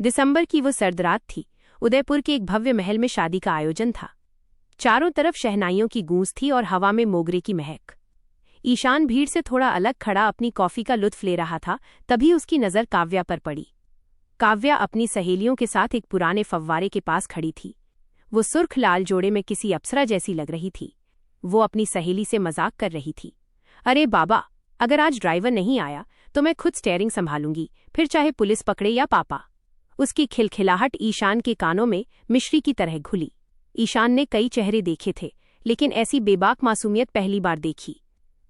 दिसंबर की वो सर्द रात थी। उदयपुर के एक भव्य महल में शादी का आयोजन था। चारों तरफ शहनाइयों की गूंज थी और हवा में मोगरे की महक। ईशान भीड़ से थोड़ा अलग खड़ा अपनी कॉफी का लुत्फ ले रहा था, तभी उसकी नज़र काव्या पर पड़ी। काव्या अपनी सहेलियों के साथ एक पुराने फव्वारे के पास खड़ी थी। वो सुर्ख लाल जोड़े में किसी अप्सरा जैसी लग रही थी। वो अपनी सहेली से मजाक कर रही थी। अरे बाबा, अगर आज ड्राइवर नहीं आया तो मैं खुद स्टीयरिंग संभालूंगी, फिर चाहे पुलिस पकड़े या पापा। उसकी खिलखिलाहट ईशान के कानों में मिश्री की तरह घुली। ईशान ने कई चेहरे देखे थे, लेकिन ऐसी बेबाक मासूमियत पहली बार देखी।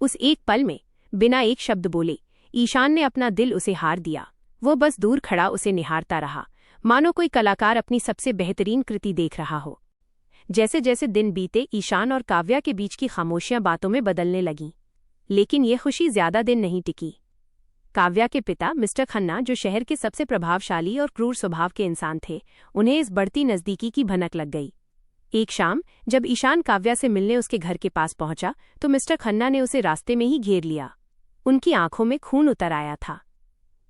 उस एक पल में, बिना एक शब्द बोले, ईशान ने अपना दिल उसे हार दिया। वो बस दूर खड़ा उसे निहारता रहा, मानो कोई कलाकार अपनी सबसे बेहतरीन कृति देख रहा हो। जैसे जैसे दिन बीते, ईशान और काव्या के बीच की खामोशियां बातों में बदलने लगीं। लेकिन ये खुशी ज्यादा दिन नहीं टिकी। काव्या के पिता मिस्टर खन्ना, जो शहर के सबसे प्रभावशाली और क्रूर स्वभाव के इंसान थे, उन्हें इस बढ़ती नज़दीकी की भनक लग गई। एक शाम जब ईशान काव्या से मिलने उसके घर के पास पहुंचा तो मिस्टर खन्ना ने उसे रास्ते में ही घेर लिया। उनकी आंखों में खून उतर आया था।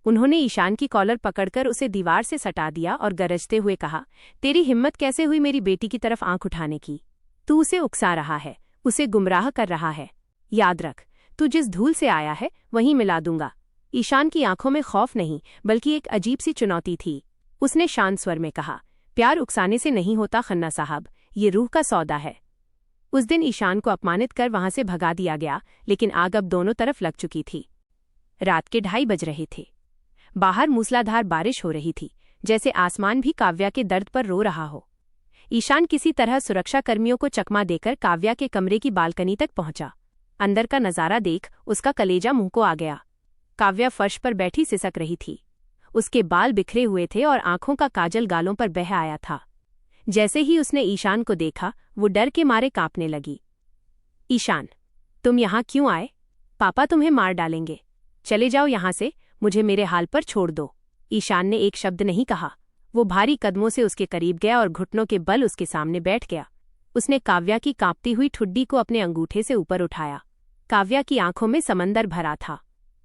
उन्होंने ईशान की कॉलर पकड़कर उसे दीवार से सटा दिया और गरजते हुए कहा, तेरी हिम्मत कैसे हुई मेरी बेटी की तरफ आंख उठाने की? तू उसे उकसा रहा है, उसे गुमराह कर रहा है। याद रख, तू जिस धूल से आया है वहीं मिला दूंगा। ईशान की आंखों में खौफ नहीं, बल्कि एक अजीब सी चुनौती थी। उसने शांत स्वर में कहा, प्यार उकसाने से नहीं होता खन्ना साहब, ये रूह का सौदा है। उस दिन ईशान को अपमानित कर वहां से भगा दिया गया, लेकिन आग अब दोनों तरफ लग चुकी थी। रात के 2:30 बज रहे थे। बाहर मूसलाधार बारिश हो रही थी, जैसे आसमान भी काव्या के दर्द पर रो रहा हो। ईशान किसी तरह सुरक्षाकर्मियों को चकमा देकर काव्या के कमरे की बालकनी तक पहुंचा। अंदर का नजारा देख उसका कलेजा मुंह को आ गया। काव्या फर्श पर बैठी सिसक रही थी। उसके बाल बिखरे हुए थे और आंखों का काजल गालों पर बह आया था। जैसे ही उसने ईशान को देखा, वो डर के मारे कांपने लगी। ईशान, तुम यहाँ क्यों आए? पापा तुम्हें मार डालेंगे। चले जाओ यहाँ से, मुझे मेरे हाल पर छोड़ दो। ईशान ने एक शब्द नहीं कहा। वो भारी कदमों से उसके करीब गया और घुटनों के बल उसके सामने बैठ गया। उसने काव्या की कांपती हुई ठुड्डी को अपने अंगूठे से ऊपर उठाया। काव्या की आंखों में समंदर भरा था।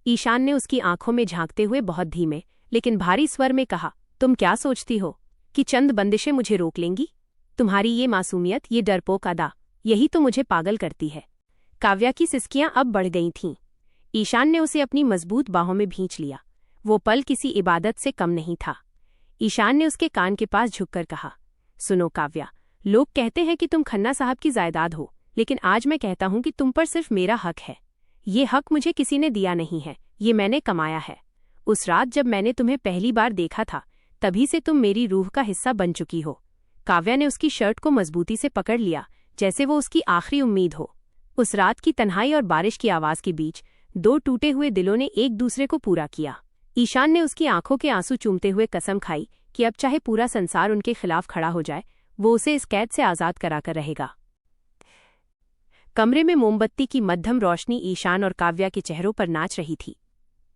ईशान ने उसकी आंखों में झांकते हुए बहुत धीमे लेकिन भारी स्वर में कहा, तुम क्या सोचती हो कि चंद बंदिशें मुझे रोक लेंगी? तुम्हारी ये मासूमियत, ये डरपोक अदा, यही तो मुझे पागल करती है। काव्या की सिसकियां अब बढ़ गई थीं। ईशान ने उसे अपनी मजबूत बाहों में भींच लिया। वो पल किसी इबादत से कम नहीं था। ईशान ने उसके कान के पास झुककर कहा, सुनो काव्या, लोग कहते हैं कि तुम खन्ना साहब की जायदाद हो, लेकिन आज मैं कहता हूं कि तुम पर सिर्फ मेरा हक है। ये हक मुझे किसी ने दिया नहीं है, ये मैंने कमाया है। उस रात जब मैंने तुम्हें पहली बार देखा था, तभी से तुम मेरी रूह का हिस्सा बन चुकी हो। काव्या ने उसकी शर्ट को मजबूती से पकड़ लिया, जैसे वो उसकी आखिरी उम्मीद हो। उस रात की तन्हाई और बारिश की आवाज के बीच दो टूटे हुए दिलों ने एक दूसरे को पूरा किया। ईशान ने उसकी आंखों के आंसू चूमते हुए कसम खाई कि अब चाहे पूरा संसार उनके खिलाफ खड़ा हो जाए, वो उसे इस कैद से आजाद कराकर रहेगा। कमरे में मोमबत्ती की मध्यम रोशनी ईशान और काव्या के चेहरों पर नाच रही थी।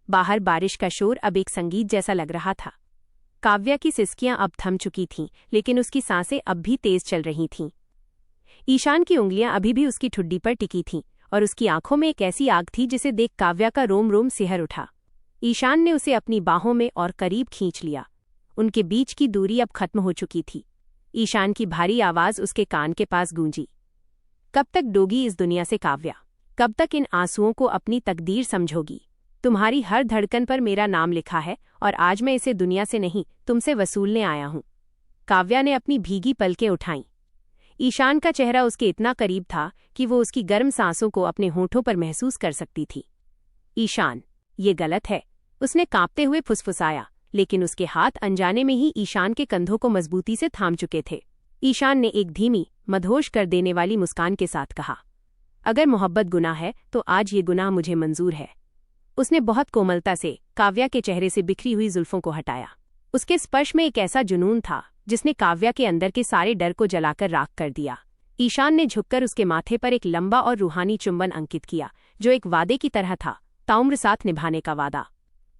बाहर बारिश का शोर अब एक संगीत जैसा लग रहा था। काव्या की सिसकियां अब थम चुकी थीं, लेकिन उसकी सांसें अब भी तेज चल रही थीं। ईशान की उंगलियां अभी भी उसकी ठुड्डी पर टिकी थीं और उसकी आंखों में एक ऐसी आग थी जिसे देख काव्या का रोम रोम सिहर उठा। ईशान ने उसे अपनी बाहों में और करीब खींच लिया। उनके बीच की दूरी अब खत्म हो चुकी थी। ईशान की भारी आवाज उसके कान के पास गूंजी, कब तक डोगी इस दुनिया से काव्या? कब तक इन आंसुओं को अपनी तकदीर समझोगी? तुम्हारी हर धड़कन पर मेरा नाम लिखा है और आज मैं इसे दुनिया से नहीं, तुमसे वसूलने आया हूं। काव्या ने अपनी भीगी पलकें उठाईं। ईशान का चेहरा उसके इतना करीब था कि वो उसकी गर्म सांसों को अपने होठों पर महसूस कर सकती थी। ईशान, ये गलत है, उसने कांपते हुए फुसफुसाया, लेकिन उसके हाथ अनजाने में ही ईशान के कंधों को मजबूती से थाम चुके थे। ईशान ने एक धीमी, मदहोश कर देने वाली मुस्कान के साथ कहा, अगर मोहब्बत गुनाह है तो आज ये गुनाह मुझे मंजूर है। उसने बहुत कोमलता से काव्या के चेहरे से बिखरी हुई जुल्फों को हटाया। उसके स्पर्श में एक ऐसा जुनून था जिसने काव्या के अंदर के सारे डर को जलाकर राख कर दिया। ईशान ने झुककर उसके माथे पर एक लंबा और रूहानी चुंबन अंकित किया, जो एक वादे की तरह था, ताउम्र साथ निभाने का वादा।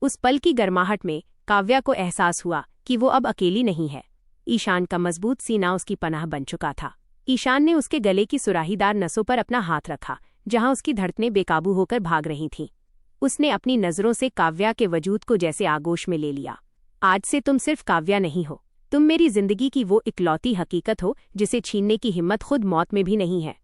उस पल की गर्माहट में काव्या को एहसास हुआ कि वो अब अकेली नहीं है। ईशान का मजबूत सीना उसकी पनाह बन चुका था। ईशान ने उसके गले की सुराहीदार नसों पर अपना हाथ रखा, जहां उसकी धड़कनें बेकाबू होकर भाग रही थीं। उसने अपनी नजरों से काव्या के वजूद को जैसे आगोश में ले लिया। आज से तुम सिर्फ काव्या नहीं हो, तुम मेरी जिंदगी की वो इकलौती हकीकत हो जिसे छीनने की हिम्मत खुद मौत में भी नहीं है,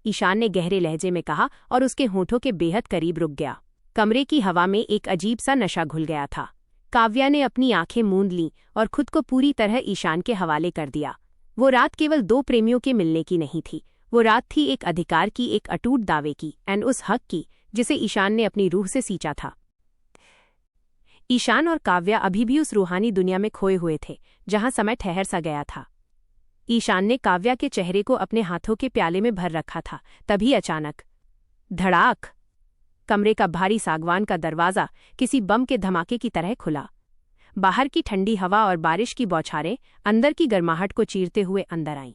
ईशान ने गहरे लहजे में कहा और उसके होठों के बेहद करीब रुक गया। कमरे की हवा में एक अजीब सा नशा घुल गया था। काव्या ने अपनी आंखें मूंद लीं और खुद को पूरी तरह ईशान के हवाले कर दिया। वो रात केवल दो प्रेमियों के मिलने की नहीं थी, वो रात थी एक अधिकार की, एक अटूट दावे की, एंड उस हक की जिसे ईशान ने अपनी रूह से सींचा था। ईशान और काव्या अभी भी उस रूहानी दुनिया में खोए हुए थे जहां समय ठहर सा गया था। ईशान ने काव्या के चेहरे को अपने हाथों के प्याले में भर रखा था, तभी अचानक धड़ाक, कमरे का भारी सागवान का दरवाजा किसी बम के धमाके की तरह खुला। बाहर की ठंडी हवा और बारिश की बौछारें अंदर की गर्माहट को चीरते हुए अंदर आईं।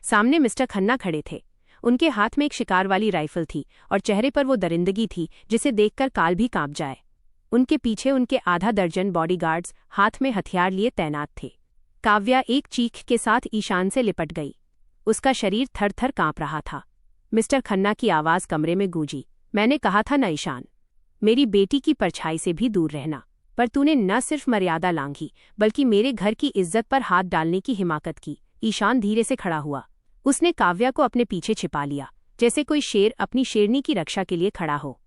सामने मिस्टर खन्ना खड़े थे। उनके हाथ में एक शिकार वाली राइफल थी और चेहरे पर वो दरिंदगी थी जिसे देखकर काल भी कांप जाए। उनके पीछे उनके आधा दर्जन बॉडीगार्ड्स हाथ में हथियार लिए तैनात थे। काव्या एक चीख के साथ ईशान से लिपट गई। उसका शरीर थर थर कांप रहा था। मिस्टर खन्ना की आवाज़ कमरे में गूंजी, मैंने कहा था न ईशान, मेरी बेटी की परछाई से भी दूर रहना, पर तूने न सिर्फ मर्यादा लांघी बल्कि मेरे घर की इज्जत पर हाथ डालने की हिमाकत की। ईशान धीरे से खड़ा हुआ। उसने काव्या को अपने पीछे छिपा लिया, जैसे कोई शेर अपनी शेरनी की रक्षा के लिए खड़ा हो।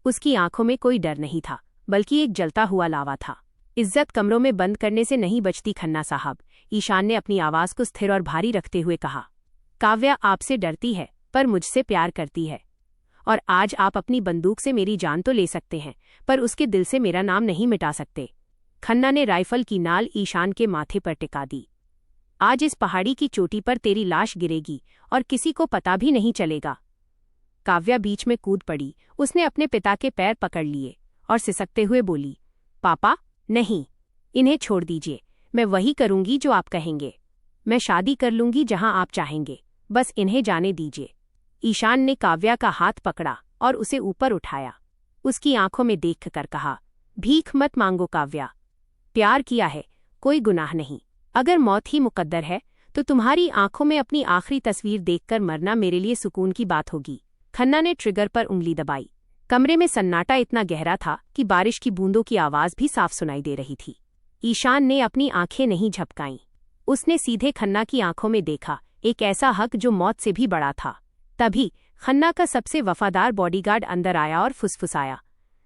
उसकी आंखों में कोई डर नहीं था, बल्कि एक जलता हुआ लावा था। इज्जत कमरों में बंद करने से नहीं बचती खन्ना साहब, ईशान ने अपनी आवाज़ को स्थिर और भारी रखते हुए कहा। काव्या आपसे डरती है पर मुझसे प्यार करती है, और आज आप अपनी बंदूक से मेरी जान तो ले सकते हैं पर उसके दिल से मेरा नाम नहीं मिटा सकते। खन्ना ने राइफल की नाल ईशान के माथे पर टिका दी। आज इस पहाड़ी की चोटी पर तेरी लाश गिरेगी और किसी को पता भी नहीं चलेगा। काव्या बीच में कूद पड़ी। उसने अपने पिता के पैर पकड़ लिए और सिसकते हुए बोली, पापा नहीं, इन्हें छोड़ दीजिए, मैं वही करूंगी जो आप कहेंगे। मैं शादी कर लूंगी जहां आप चाहेंगे, बस इन्हें जाने दीजिए। ईशान ने काव्या का हाथ पकड़ा और उसे ऊपर उठाया। उसकी आंखों में देखकर कहा, भीख मत मांगो काव्या, प्यार किया है, कोई गुनाह नहीं। अगर मौत ही मुकद्दर है तो तुम्हारी आंखों में अपनी आखिरी तस्वीर देखकर मरना मेरे लिए सुकून की बात होगी। खन्ना ने ट्रिगर पर उंगली दबाई। कमरे में सन्नाटा इतना गहरा था कि बारिश की बूंदों की आवाज भी साफ सुनाई दे रही थी। ईशान ने अपनी आंखें नहीं झपकाईं। उसने सीधे खन्ना की आंखों में देखा, एक ऐसा हक जो मौत से भी बड़ा था। तभी खन्ना का सबसे वफादार बॉडीगार्ड अंदर आया और फुसफुसाया,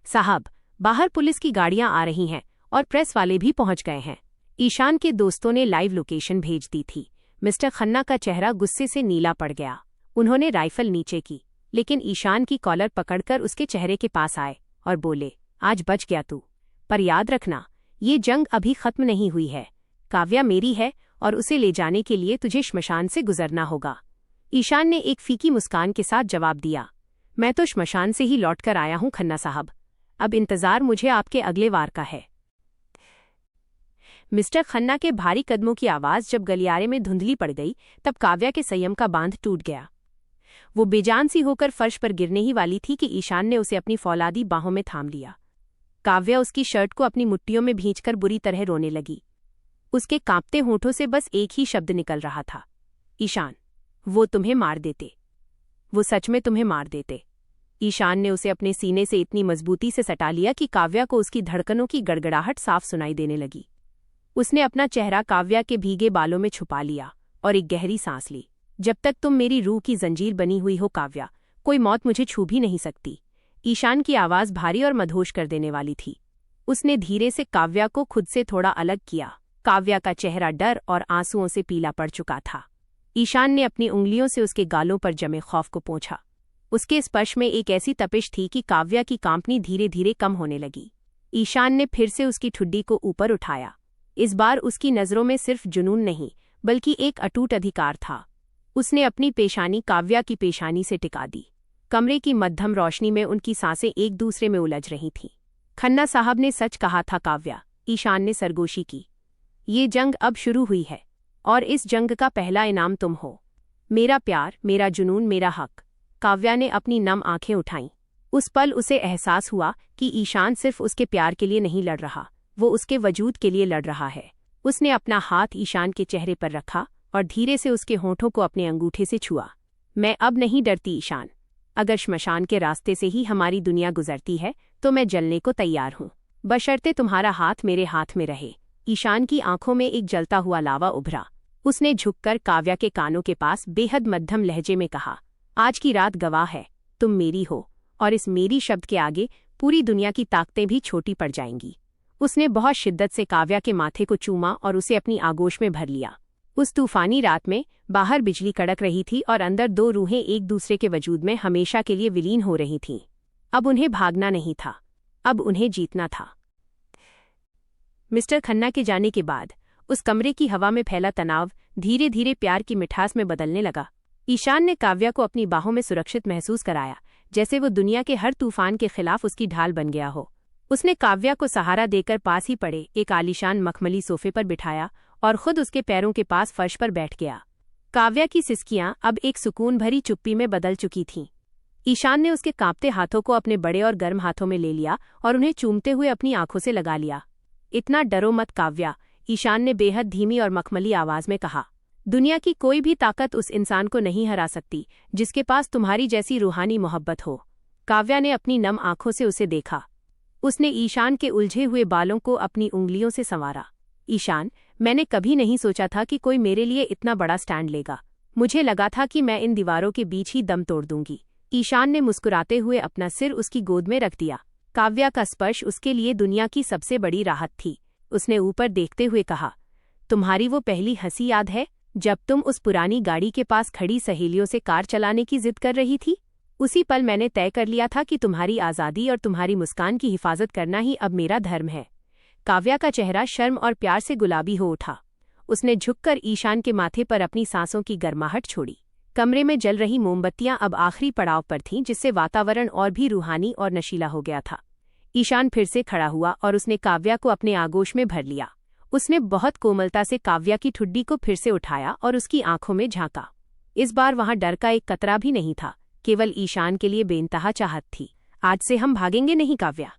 साहब, बाहर पुलिस की गाड़ियां आ रही हैं और प्रेस वाले भी पहुंच गए हैं। ईशान के दोस्तों ने लाइव लोकेशन भेज दी थी। मिस्टर खन्ना का चेहरा गुस्से से नीला पड़ गया। उन्होंने राइफल नीचे की, लेकिन ईशान की कॉलर पकड़कर उसके चेहरे के पास आए और बोले, आज बच गया तू, पर याद रखना, ये जंग अभी खत्म नहीं हुई है। काव्या मेरी है और उसे ले जाने के लिए तुझे श्मशान से गुजरना होगा। ईशान ने एक फीकी मुस्कान के साथ जवाब दिया, मैं तो श्मशान से ही लौटकर आया हूं खन्ना साहब, अब इंतजार मुझे आपके अगले वार का है। मिस्टर खन्ना के भारी कदमों की आवाज़ जब गलियारे में धुंधली पड़ गई तब काव्या के संयम का बांध टूट गया। वो बेजान सी होकर फर्श पर गिरने ही वाली थी कि ईशान ने उसे अपनी फौलादी बाहों में थाम लिया। काव्या उसकी शर्ट को अपनी मुट्ठियों में भींचकर बुरी तरह रोने लगी। उसके कांपते होठों से बस एक ही शब्द निकल रहा था, ईशान, वो तुम्हें मार देते, वो सच में तुम्हें मार देते। ईशान ने उसे अपने सीने से इतनी मजबूती से सटा लिया कि काव्या को उसकी धड़कनों की गड़गड़ाहट साफ सुनाई देने लगी। उसने अपना चेहरा काव्या के भीगे बालों में छुपा लिया और एक गहरी सांस ली। जब तक तुम मेरी रूह की जंजीर बनी हुई हो काव्या, कोई मौत मुझे छू भी नहीं सकती। ईशान की आवाज़ भारी और मदहोश कर देने वाली थी। उसने धीरे से काव्या को खुद से थोड़ा अलग किया। काव्या का चेहरा डर और आंसुओं से पीला पड़ चुका था। ईशान ने अपनी उंगलियों से उसके गालों पर जमे खौफ को पोंछा। उसके स्पर्श में एक ऐसी तपिश थी कि काव्या की कांपनी धीरे धीरे कम होने लगी। ईशान ने फिर से उसकी ठुड्डी को ऊपर उठाया। इस बार उसकी नज़रों में सिर्फ जुनून नहीं बल्कि एक अटूट अधिकार था। उसने अपनी पेशानी काव्या की पेशानी से टिका दी। कमरे की मध्यम रोशनी में उनकी सांसें एक दूसरे में उलझ रही थीं। खन्ना साहब ने सच कहा था काव्या, ईशान ने सरगोशी की। ये जंग अब शुरू हुई है और इस जंग का पहला इनाम तुम हो। मेरा प्यार, मेरा जुनून, मेरा हक। काव्या ने अपनी नम आंखें उठाईं। उस पल उसे एहसास हुआ कि ईशान सिर्फ उसके प्यार के लिए नहीं लड़ रहा, वो उसके वजूद के लिए लड़ रहा है। उसने अपना हाथ ईशान के चेहरे पर रखा और धीरे से उसके होठों को अपने अंगूठे से छुआ। मैं अब नहीं डरती ईशान। अगर श्मशान के रास्ते से ही हमारी दुनिया गुजरती है तो मैं जलने को तैयार हूँ, बशर्ते तुम्हारा हाथ मेरे हाथ में रहे। ईशान की आंखों में एक जलता हुआ लावा उभरा। उसने झुककर काव्या के कानों के पास बेहद मध्यम लहजे में कहा, आज की रात गवाह है, तुम मेरी हो, और इस मेरी शब्द के आगे पूरी दुनिया की ताकतें भी छोटी पड़ जाएंगी। उसने बहुत शिद्दत से काव्या के माथे को चूमा और उसे अपनी आगोश में भर लिया। उस तूफानी रात में बाहर बिजली कड़क रही थी और अंदर दो रूहें एक दूसरे के वजूद में हमेशा के लिए विलीन हो रही थीं। अब उन्हें भागना नहीं था, अब उन्हें जीतना था। मिस्टर खन्ना के जाने के बाद उस कमरे की हवा में फैला तनाव धीरे धीरे प्यार की मिठास में बदलने लगा। ईशान ने काव्या को अपनी बाहों में सुरक्षित महसूस कराया, जैसे वो दुनिया के हर तूफान के खिलाफ उसकी ढाल बन गया हो। उसने काव्या को सहारा देकर पास ही पड़े एक आलीशान मखमली सोफे पर बिठाया और खुद उसके पैरों के पास फर्श पर बैठ गया। काव्या की सिसकियां अब एक सुकून भरी चुप्पी में बदल चुकी थीं। ईशान ने उसके कांपते हाथों को अपने बड़े और गर्म हाथों में ले लिया और उन्हें चूमते हुए अपनी आंखों से लगा लिया। इतना डरो मत काव्या, ईशान ने बेहद धीमी और मखमली आवाज में कहा। दुनिया की कोई भी ताकत उस इंसान को नहीं हरा सकती जिसके पास तुम्हारी जैसी रूहानी मोहब्बत हो। काव्या ने अपनी नम आंखों से उसे देखा। उसने ईशान के उलझे हुए बालों को अपनी उंगलियों से संवारा। ईशान, मैंने कभी नहीं सोचा था कि कोई मेरे लिए इतना बड़ा स्टैंड लेगा। मुझे लगा था कि मैं इन दीवारों के बीच ही दम तोड़ दूंगी। ईशान ने मुस्कुराते हुए अपना सिर उसकी गोद में रख दिया। काव्या का स्पर्श उसके लिए दुनिया की सबसे बड़ी राहत थी। उसने ऊपर देखते हुए कहा, तुम्हारी वो पहली हंसी याद है जब तुम उस पुरानी गाड़ी के पास खड़ी सहेलियों से कार चलाने की जिद कर रही थी? उसी पल मैंने तय कर लिया था कि तुम्हारी आज़ादी और तुम्हारी मुस्कान की हिफाजत करना ही अब मेरा धर्म है। काव्या का चेहरा शर्म और प्यार से गुलाबी हो उठा। उसने झुककर ईशान के माथे पर अपनी सांसों की गर्माहट छोड़ी। कमरे में जल रही मोमबत्तियां अब आखिरी पड़ाव पर थीं, जिससे वातावरण और भी रूहानी और नशीला हो गया था। ईशान फिर से खड़ा हुआ और उसने काव्या को अपने आगोश में भर लिया। उसने बहुत कोमलता से काव्या की ठुड्डी को फिर से उठाया और उसकी आंखों में झांका। इस बार वहां डर का एक कतरा भी नहीं था, केवल ईशान के लिए बेइंतहा चाहत थी। आज से हम भागेंगे नहीं काव्या,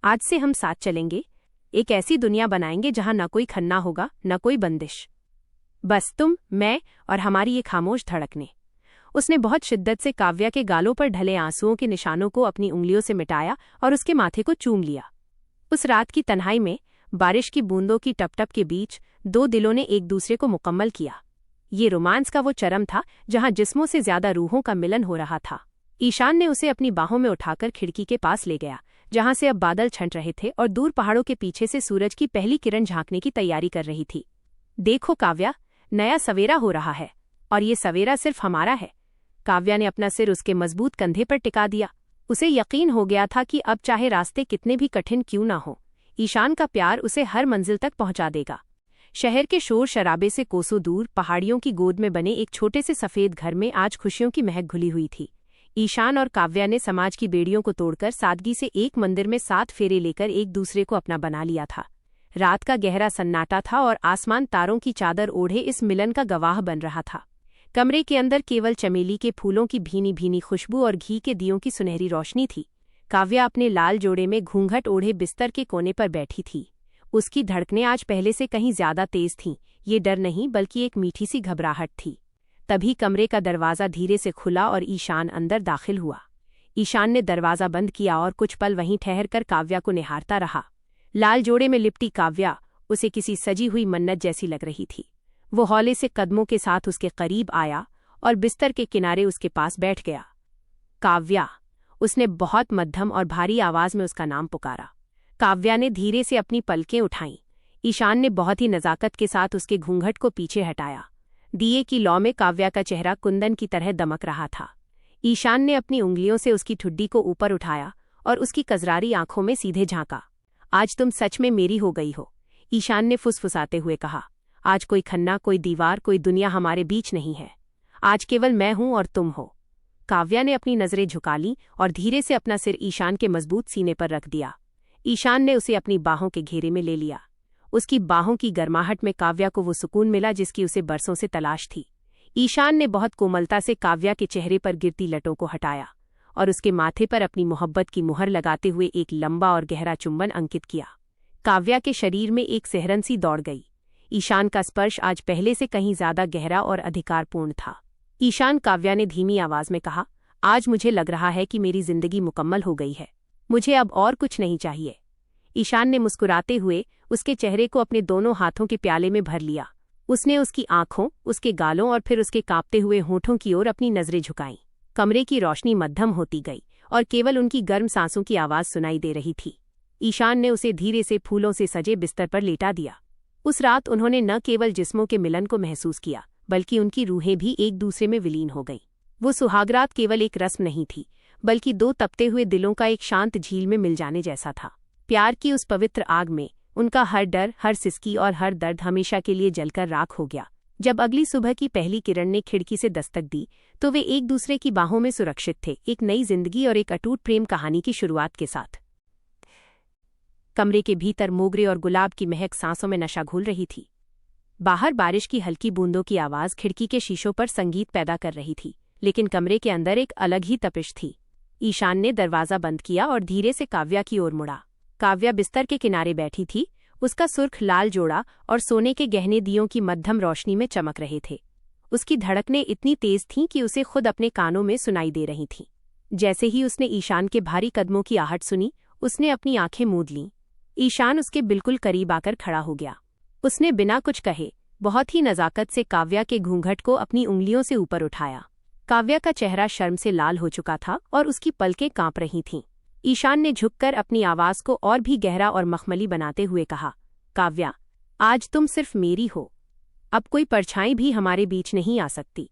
आज से हम साथ चलेंगे। एक ऐसी दुनिया बनाएंगे जहां न कोई खन्ना होगा, न कोई बंदिश, बस तुम, मैं और हमारी ये खामोश धड़कने। उसने बहुत शिद्दत से काव्या के गालों पर ढले आंसुओं के निशानों को अपनी उंगलियों से मिटाया और उसके माथे को चूम लिया। उस रात की तन्हाई में बारिश की बूंदों की टपटप के बीच दो दिलों ने एक दूसरे को मुकम्मल किया। ये रोमांस का वो चरम था जहां जिस्मों से ज्यादा रूहों का मिलन हो रहा था। ईशान ने उसे अपनी बाहों में उठाकर खिड़की के पास ले गया, जहां से अब बादल छंट रहे थे और दूर पहाड़ों के पीछे से सूरज की पहली किरण झांकने की तैयारी कर रही थी। देखो काव्या, नया सवेरा हो रहा है, और ये सवेरा सिर्फ हमारा है। काव्या ने अपना सिर उसके मजबूत कंधे पर टिका दिया। उसे यकीन हो गया था कि अब चाहे रास्ते कितने भी कठिन क्यों ना हो, ईशान का प्यार उसे हर मंजिल तक पहुंचा देगा। शहर के शोर शराबे से कोसों दूर पहाड़ियों की गोद में बने एक छोटे से सफेद घर में आज खुशियों की महक घुली हुई थी। ईशान और काव्या ने समाज की बेड़ियों को तोड़कर सादगी से एक मंदिर में 7 फेरे लेकर एक दूसरे को अपना बना लिया था। रात का गहरा सन्नाटा था और आसमान तारों की चादर ओढ़े इस मिलन का गवाह बन रहा था। कमरे के अंदर केवल चमेली के फूलों की भीनी भीनी खुशबू और घी के दियों की सुनहरी रोशनी थी। काव्या अपने लाल जोड़े में घूंघट ओढ़े बिस्तर के कोने पर बैठी थी। उसकी धड़कनें आज पहले से कहीं ज्यादा तेज थीं। ये डर नहीं, बल्कि एक मीठी सी घबराहट थी। तभी कमरे का दरवाज़ा धीरे से खुला और ईशान अंदर दाखिल हुआ। ईशान ने दरवाज़ा बंद किया और कुछ पल वहीं ठहरकर काव्या को निहारता रहा। लाल जोड़े में लिपटी काव्या उसे किसी सजी हुई मन्नत जैसी लग रही थी। वो हौले से कदमों के साथ उसके करीब आया और बिस्तर के किनारे उसके पास बैठ गया। काव्या, उसने बहुत मध्यम और भारी आवाज में उसका नाम पुकारा। काव्या ने धीरे से अपनी पलकें उठाईं। ईशान ने बहुत ही नज़ाकत के साथ उसके घूंघट को पीछे हटाया। दिए की लौ में काव्या का चेहरा कुंदन की तरह दमक रहा था। ईशान ने अपनी उंगलियों से उसकी ठुड्डी को ऊपर उठाया और उसकी कजरारी आंखों में सीधे झांका। आज तुम सच में मेरी हो गई हो, ईशान ने फुसफुसाते हुए कहा। आज कोई खन्ना, कोई दीवार, कोई दुनिया हमारे बीच नहीं है। आज केवल मैं हूं और तुम हो। काव्या ने अपनी नजरें झुका लीं और धीरे से अपना सिर ईशान के मजबूत सीने पर रख दिया। ईशान ने उसे अपनी बाहों के घेरे में ले लिया। उसकी बाहों की गर्माहट में काव्या को वो सुकून मिला जिसकी उसे बरसों से तलाश थी। ईशान ने बहुत कोमलता से काव्या के चेहरे पर गिरती लटों को हटाया और उसके माथे पर अपनी मोहब्बत की मुहर लगाते हुए एक लंबा और गहरा चुंबन अंकित किया। काव्या के शरीर में एक सिहरन सी दौड़ गई। ईशान का स्पर्श आज पहले से कहीं ज्यादा गहरा और अधिकारपूर्ण था। ईशान, काव्या ने धीमी आवाज में कहा, आज मुझे लग रहा है कि मेरी जिंदगी मुकम्मल हो गई है। मुझे अब और कुछ नहीं चाहिए। ईशान ने मुस्कुराते हुए उसके चेहरे को अपने दोनों हाथों के प्याले में भर लिया। उसने उसकी आंखों, उसके गालों और फिर उसके कांपते हुए होठों की ओर अपनी नजरें झुकाईं। कमरे की रोशनी मध्यम होती गई और केवल उनकी गर्म सांसों की आवाज सुनाई दे रही थी। ईशान ने उसे धीरे से फूलों से सजे बिस्तर पर लेटा दिया। उस रात उन्होंने न केवल जिस्मों के मिलन को महसूस किया, बल्कि उनकी रूहें भी एक दूसरे में विलीन हो गईं। वो सुहागरात केवल एक रस्म नहीं थी, बल्कि दो तपते हुए दिलों का एक शांत झील में मिल जाने जैसा था। प्यार की उस पवित्र आग में उनका हर डर, हर सिसकी और हर दर्द हमेशा के लिए जलकर राख हो गया। जब अगली सुबह की पहली किरण ने खिड़की से दस्तक दी तो वे एक दूसरे की बाहों में सुरक्षित थे, एक नई जिंदगी और एक अटूट प्रेम कहानी की शुरुआत के साथ। कमरे के भीतर मोगरे और गुलाब की महक सांसों में नशा घोल रही थी। बाहर बारिश की हल्की बूंदों की आवाज खिड़की के शीशों पर संगीत पैदा कर रही थी, लेकिन कमरे के अंदर एक अलग ही तपिश थी। ईशान ने दरवाजा बंद किया और धीरे से काव्या की ओर मुड़ा। काव्या बिस्तर के किनारे बैठी थी, उसका सुर्ख लाल जोड़ा और सोने के गहने दियों की मध्यम रोशनी में चमक रहे थे। उसकी धड़कनें इतनी तेज थीं कि उसे खुद अपने कानों में सुनाई दे रही थीं। जैसे ही उसने ईशान के भारी कदमों की आहट सुनी, उसने अपनी आंखें मूंद लीं। ईशान उसके बिल्कुल करीब आकर खड़ा हो गया। उसने बिना कुछ कहे बहुत ही नज़ाकत से काव्या के घूंघट को अपनी उंगलियों से ऊपर उठाया। काव्या का चेहरा शर्म से लाल हो चुका था और उसकी पलकें कांप रही थीं। ईशान ने झुककर अपनी आवाज को और भी गहरा और मखमली बनाते हुए कहा, काव्या, आज तुम सिर्फ मेरी हो, अब कोई परछाई भी हमारे बीच नहीं आ सकती।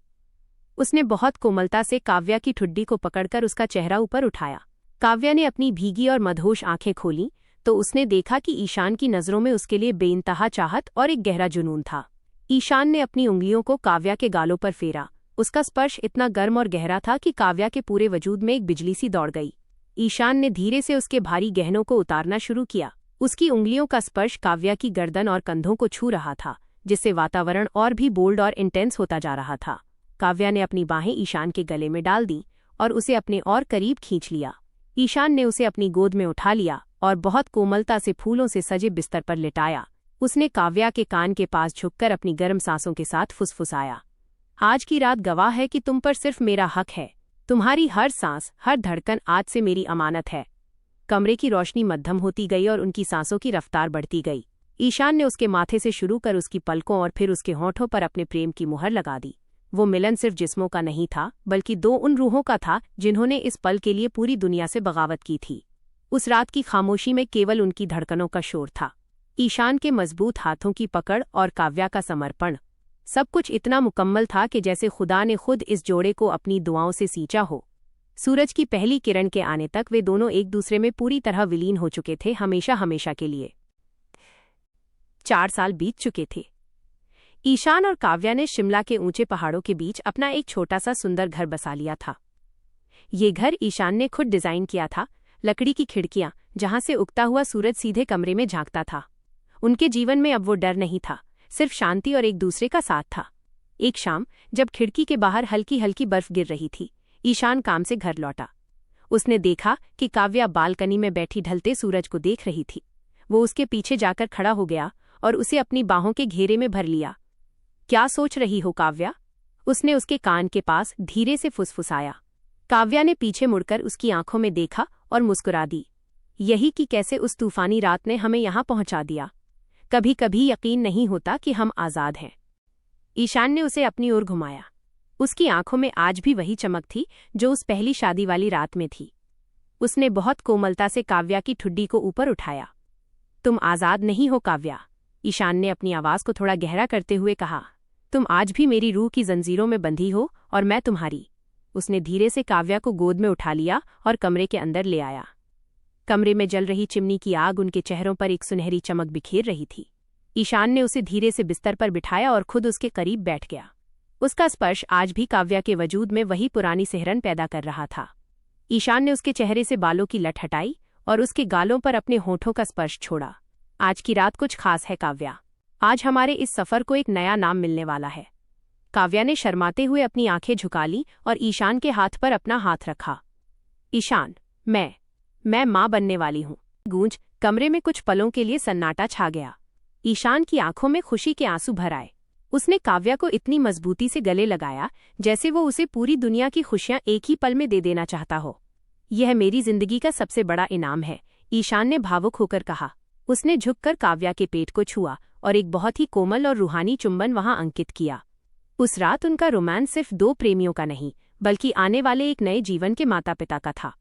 उसने बहुत कोमलता से काव्या की ठुड्डी को पकड़कर उसका चेहरा ऊपर उठाया। काव्या ने अपनी भीगी और मदहोश आंखें खोलीं तो उसने देखा कि ईशान की नज़रों में उसके लिए बेइंतहा चाहत और एक गहरा जुनून था। ईशान ने अपनी उंगलियों को काव्या के गालों पर फेरा। उसका स्पर्श इतना गर्म और गहरा था कि काव्या के पूरे वजूद में एक बिजली सी दौड़ गई। ईशान ने धीरे से उसके भारी गहनों को उतारना शुरू किया। उसकी उंगलियों का स्पर्श काव्या की गर्दन और कंधों को छू रहा था, जिससे वातावरण और भी बोल्ड और इंटेंस होता जा रहा था। काव्या ने अपनी बाहें ईशान के गले में डाल दीं और उसे अपने और करीब खींच लिया। ईशान ने उसे अपनी गोद में उठा लिया और बहुत कोमलता से फूलों से सजे बिस्तर पर लिटाया। उसने काव्या के कान के पास झुककर अपनी गर्म सांसों के साथ फुसफुसाया, आज की रात गवाह है कि तुम पर सिर्फ मेरा हक है। तुम्हारी हर सांस, हर धड़कन आज से मेरी अमानत है। कमरे की रोशनी मध्यम होती गई और उनकी सांसों की रफ्तार बढ़ती गई। ईशान ने उसके माथे से शुरू कर उसकी पलकों और फिर उसके होठों पर अपने प्रेम की मुहर लगा दी। वो मिलन सिर्फ जिस्मों का नहीं था, बल्कि दो उन रूहों का था जिन्होंने इस पल के लिए पूरी दुनिया से बगावत की थी। उस रात की खामोशी में केवल उनकी धड़कनों का शोर था, ईशान के मजबूत हाथों की पकड़ और काव्या का समर्पण। सब कुछ इतना मुकम्मल था कि जैसे खुदा ने खुद इस जोड़े को अपनी दुआओं से सींचा हो। सूरज की पहली किरण के आने तक वे दोनों एक दूसरे में पूरी तरह विलीन हो चुके थे, हमेशा हमेशा के लिए। 4 साल बीत चुके थे। ईशान और काव्या ने शिमला के ऊंचे पहाड़ों के बीच अपना एक छोटा सा सुंदर घर बसा लिया था। ये घर ईशान ने खुद डिजाइन किया था, लकड़ी की खिड़कियां जहां से उगता हुआ सूरज सीधे कमरे में झांकता था। उनके जीवन में अब वो डर नहीं था, सिर्फ शांति और एक दूसरे का साथ था। एक शाम जब खिड़की के बाहर हल्की हल्की बर्फ गिर रही थी, ईशान काम से घर लौटा। उसने देखा कि काव्या बालकनी में बैठी ढलते सूरज को देख रही थी। वो उसके पीछे जाकर खड़ा हो गया और उसे अपनी बाहों के घेरे में भर लिया। क्या सोच रही हो काव्या? उसने उसके कान के पास धीरे से फुसफुसाया। काव्या ने पीछे मुड़कर उसकी आंखों में देखा और मुस्कुरा दी। यही कि कैसे उस तूफानी रात ने हमें यहाँ पहुंचा दिया। कभी कभी यकीन नहीं होता कि हम आज़ाद हैं। ईशान ने उसे अपनी ओर घुमाया। उसकी आंखों में आज भी वही चमक थी जो उस पहली शादी वाली रात में थी। उसने बहुत कोमलता से काव्या की ठुड्डी को ऊपर उठाया। तुम आज़ाद नहीं हो काव्या, ईशान ने अपनी आवाज को थोड़ा गहरा करते हुए कहा। तुम आज भी मेरी रूह की जंजीरों में बंधी हो और मैं तुम्हारी। उसने धीरे से काव्या को गोद में उठा लिया और कमरे के अंदर ले आया। कमरे में जल रही चिमनी की आग उनके चेहरों पर एक सुनहरी चमक बिखेर रही थी। ईशान ने उसे धीरे से बिस्तर पर बिठाया और खुद उसके करीब बैठ गया। उसका स्पर्श आज भी काव्या के वजूद में वही पुरानी सिहरन पैदा कर रहा था। ईशान ने उसके चेहरे से बालों की लट हटाई और उसके गालों पर अपने होठों का स्पर्श छोड़ा। आज की रात कुछ खास है काव्या। आज हमारे इस सफर को एक नया नाम मिलने वाला है। काव्या ने शर्माते हुए अपनी आंखें झुका ली और ईशान के हाथ पर अपना हाथ रखा। ईशान, मैं माँ बनने वाली हूँ। गूंज कमरे में कुछ पलों के लिए सन्नाटा छा गया। ईशान की आंखों में खुशी के आंसू भर आए। उसने काव्या को इतनी मजबूती से गले लगाया जैसे वो उसे पूरी दुनिया की खुशियां एक ही पल में दे देना चाहता हो। यह मेरी जिंदगी का सबसे बड़ा इनाम है, ईशान ने भावुक होकर कहा। उसने झुककर काव्या के पेट को छुआ और एक बहुत ही कोमल और रूहानी चुंबन वहां अंकित किया। उस रात उनका रोमांस सिर्फ दो प्रेमियों का नहीं, बल्कि आने वाले एक नए जीवन के माता पिता का था।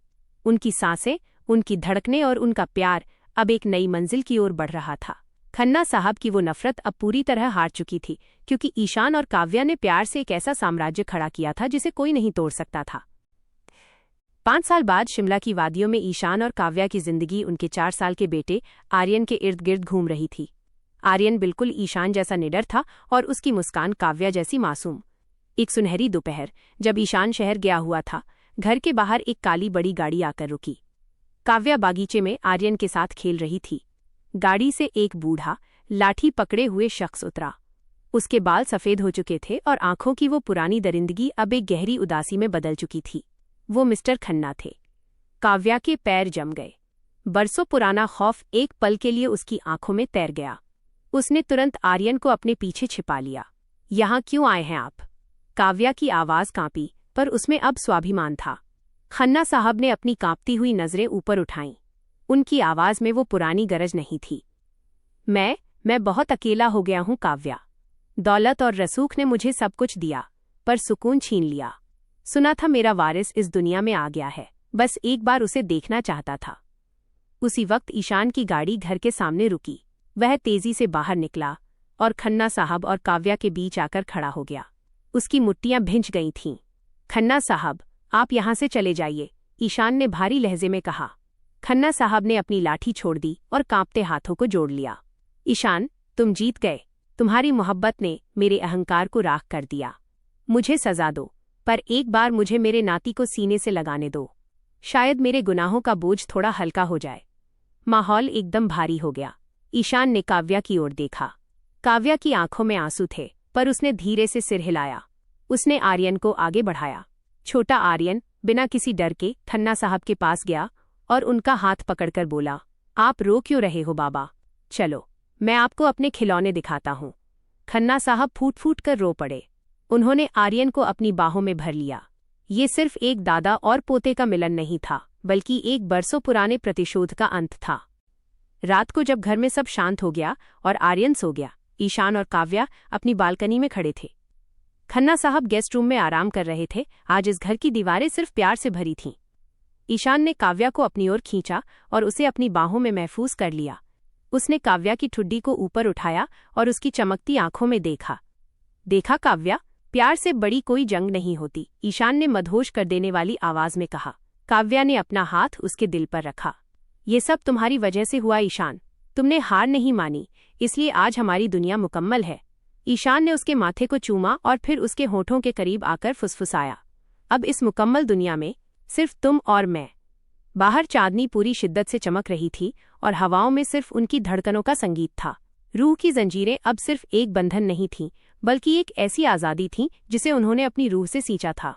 उनकी सांसें, उनकी धड़कनें और उनका प्यार अब एक नई मंजिल की ओर बढ़ रहा था। खन्ना साहब की वो नफरत अब पूरी तरह हार चुकी थी, क्योंकि ईशान और काव्या ने प्यार से एक ऐसा साम्राज्य खड़ा किया था जिसे कोई नहीं तोड़ सकता था। 5 साल बाद शिमला की वादियों में ईशान और काव्या की जिंदगी उनके 4 साल के बेटे आर्यन के इर्द गिर्द घूम रही थी। आर्यन बिल्कुल ईशान जैसा निडर था और उसकी मुस्कान काव्या जैसी मासूम। एक सुनहरी दोपहर, जब ईशान शहर गया हुआ था, घर के बाहर एक काली बड़ी गाड़ी आकर रुकी। काव्या बागीचे में आर्यन के साथ खेल रही थी। गाड़ी से एक बूढ़ा, लाठी पकड़े हुए शख्स उतरा। उसके बाल सफ़ेद हो चुके थे और आंखों की वो पुरानी दरिंदगी अब एक गहरी उदासी में बदल चुकी थी। वो मिस्टर खन्ना थे। काव्या के पैर जम गए। बरसों पुराना खौफ एक पल के लिए उसकी आंखों में तैर गया। उसने तुरंत आर्यन को अपने पीछे छिपा लिया। यहाँ क्यों आए हैं आप? काव्या की आवाज़ कांपी, पर उसमें अब स्वाभिमान था। खन्ना साहब ने अपनी कांपती हुई नज़रें ऊपर उठाईं। उनकी आवाज़ में वो पुरानी गरज नहीं थी। मैं बहुत अकेला हो गया हूँ काव्या। दौलत और रसूख ने मुझे सब कुछ दिया, पर सुकून छीन लिया। सुना था मेरा वारिस इस दुनिया में आ गया है, बस एक बार उसे देखना चाहता था। उसी वक्त ईशान की गाड़ी घर के सामने रुकी। वह तेजी से बाहर निकला और खन्ना साहब और काव्या के बीच आकर खड़ा हो गया। उसकी मुट्टियां भिंच गई थीं। खन्ना साहब, आप यहां से चले जाइए, ईशान ने भारी लहजे में कहा। खन्ना साहब ने अपनी लाठी छोड़ दी और कांपते हाथों को जोड़ लिया। ईशान, तुम जीत गए। तुम्हारी मोहब्बत ने मेरे अहंकार को राख कर दिया। मुझे सजा दो, पर एक बार मुझे मेरे नाती को सीने से लगाने दो। शायद मेरे गुनाहों का बोझ थोड़ा हल्का हो जाए। माहौल एकदम भारी हो गया। ईशान ने काव्या की ओर देखा। काव्या की आंखों में आंसू थे, पर उसने धीरे से सिर हिलाया। उसने आर्यन को आगे बढ़ाया। छोटा आर्यन बिना किसी डर के खन्ना साहब के पास गया और उनका हाथ पकड़कर बोला, आप रो क्यों रहे हो बाबा? चलो, मैं आपको अपने खिलौने दिखाता हूँ। खन्ना साहब फूट फूट कर रो पड़े। उन्होंने आर्यन को अपनी बाहों में भर लिया। ये सिर्फ एक दादा और पोते का मिलन नहीं था, बल्कि एक बरसों पुराने प्रतिशोध का अंत था। रात को जब घर में सब शांत हो गया और आर्यन सो गया, ईशान और काव्या अपनी बालकनी में खड़े थे। खन्ना साहब गेस्ट रूम में आराम कर रहे थे। आज इस घर की दीवारें सिर्फ प्यार से भरी थीं। ईशान ने काव्या को अपनी ओर खींचा और उसे अपनी बाहों में महफूज कर लिया। उसने काव्या की ठुड्डी को ऊपर उठाया और उसकी चमकती आंखों में देखा काव्या, प्यार से बड़ी कोई जंग नहीं होती, ईशान ने मदहोश कर देने वाली आवाज में कहा। काव्या ने अपना हाथ उसके दिल पर रखा। ये सब तुम्हारी वजह से हुआ ईशान। तुमने हार नहीं मानी, इसलिए आज हमारी दुनिया मुकम्मल है। ईशान ने उसके माथे को चूमा और फिर उसके होठों के करीब आकर फुसफुसाया। अब इस मुकम्मल दुनिया में सिर्फ तुम और मैं। बाहर चांदनी पूरी शिद्दत से चमक रही थी और हवाओं में सिर्फ उनकी धड़कनों का संगीत था। रूह की जंजीरें अब सिर्फ एक बंधन नहीं थीं, बल्कि एक ऐसी आज़ादी थी जिसे उन्होंने अपनी रूह से सींचा था।